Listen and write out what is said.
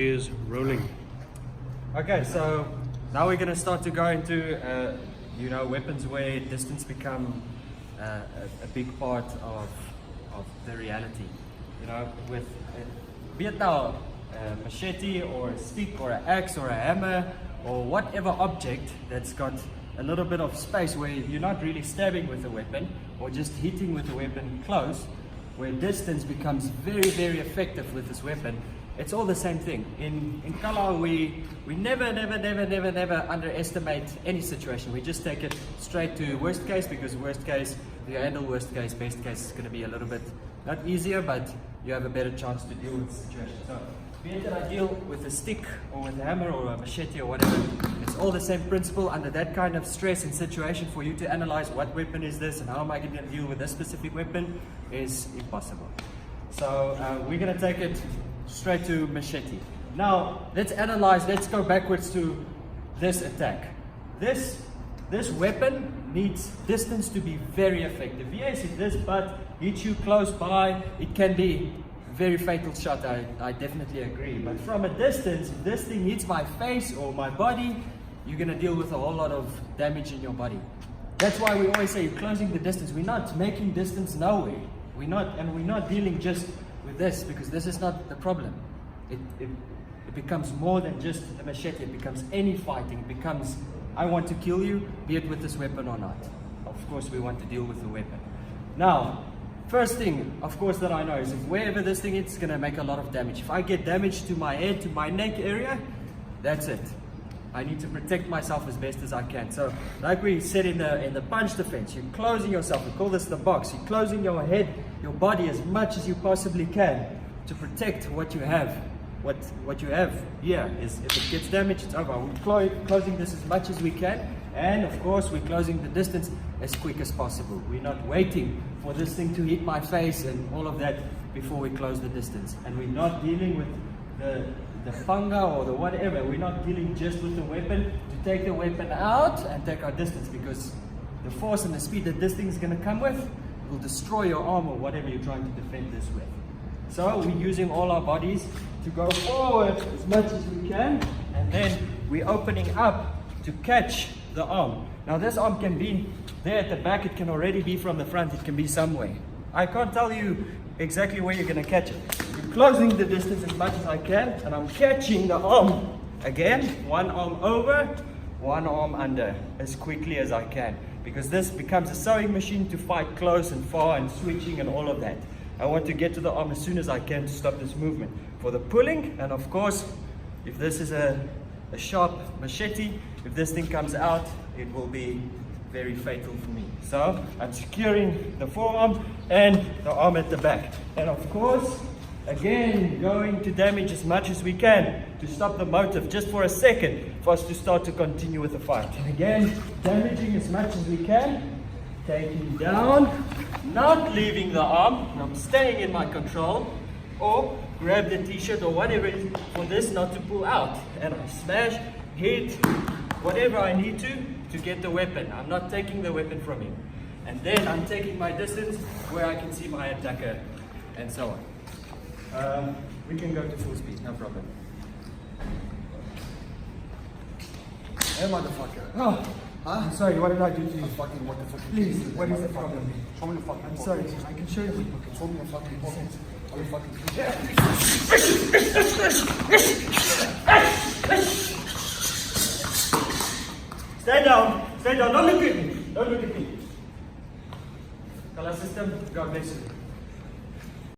Is rolling. Okay, so now we're going to start to go into weapons where distance become a big part of the reality. With be it now a machete or a stick or an axe or a hammer or whatever object that's got a little bit of space where you're not really stabbing with the weapon or just hitting with the weapon close, where distance becomes very, very effective with this weapon. It's all the same thing. In Kalah, we never underestimate any situation. We just take it straight to worst case, because worst case, you handle worst case, best case is going to be a little bit, not easier, but you have a better chance to deal with the situation. So, be it that I deal with a stick or with a hammer or a machete or whatever, it's all the same principle. Under that kind of stress and situation, for you to analyze what weapon is this and how am I going to deal with this specific weapon is impossible. So we're going to take it straight to machete. Now let's analyze, let's go backwards to this attack. This weapon needs distance to be very effective. Yes, if this butt hits you close by, it can be a very fatal shot. I definitely agree. But from a distance, if this thing hits my face or my body, you're going to deal with a whole lot of damage in your body. That's why we always say you're closing the distance. We're not making distance nowhere. We're not dealing just with this, because this is not the problem. It becomes more than just a machete. It becomes any fighting. It becomes, I want to kill you, be it with this weapon or not. Of course, we want to deal with the weapon. Now, first thing, of course, that I know is if wherever this thing is, it's going to make a lot of damage. If I get damage to my head, to my neck area, that's it. I need to protect myself as best as I can. So, like we said in the punch defense, you're closing yourself. We call this the box. You're closing your head, your body as much as you possibly can to protect what you have. What you have here is, if it gets damaged, it's over. We're closing this as much as we can, and of course, we're closing the distance as quick as possible. We're not waiting for this thing to hit my face and all of that before we close the distance. And we're not dealing with the funga or the whatever. We're not dealing just with the weapon to take the weapon out and take our distance, because the force and the speed that this thing is going to come with will destroy your arm or whatever you're trying to defend this with. So we're using all our bodies to go forward as much as we can, and then we're opening up to catch the arm. Now this arm can be there at the back, it can already be from the front, it can be somewhere. I can't tell you exactly where you're going to catch it. I'm closing the distance as much as I can, and I'm catching the arm again, one arm over, one arm under, as quickly as I can, because this becomes a sewing machine to fight close and far and switching and all of that. I want to get to the arm as soon as I can to stop this movement for the pulling. And of course, if this is a sharp machete, if this thing comes out, it will be very fatal for me. So I'm securing the forearm and the arm at the back. And of course, again, going to damage as much as we can to stop the motive just for a second for us to start to continue with the fight. And again, damaging as much as we can. Taking down, not leaving the arm, I'm staying in my control, or grab the t-shirt or whatever it is for this not to pull out. And I smash, hit, whatever I need to get the weapon. I'm not taking the weapon from him. And then I'm taking my distance where I can see my attacker, and so on. We can go to full speed, no problem. Hey, motherfucker. Oh. Huh? I'm sorry, what did I do to you? Fucking what the fuck? Please, what is the problem? Show me the fucking I'm book. sorry, I can show you. Show me the fucking book. Show me the fucking Stay down, don't look at me, don't look at me. Kalah system, God bless you.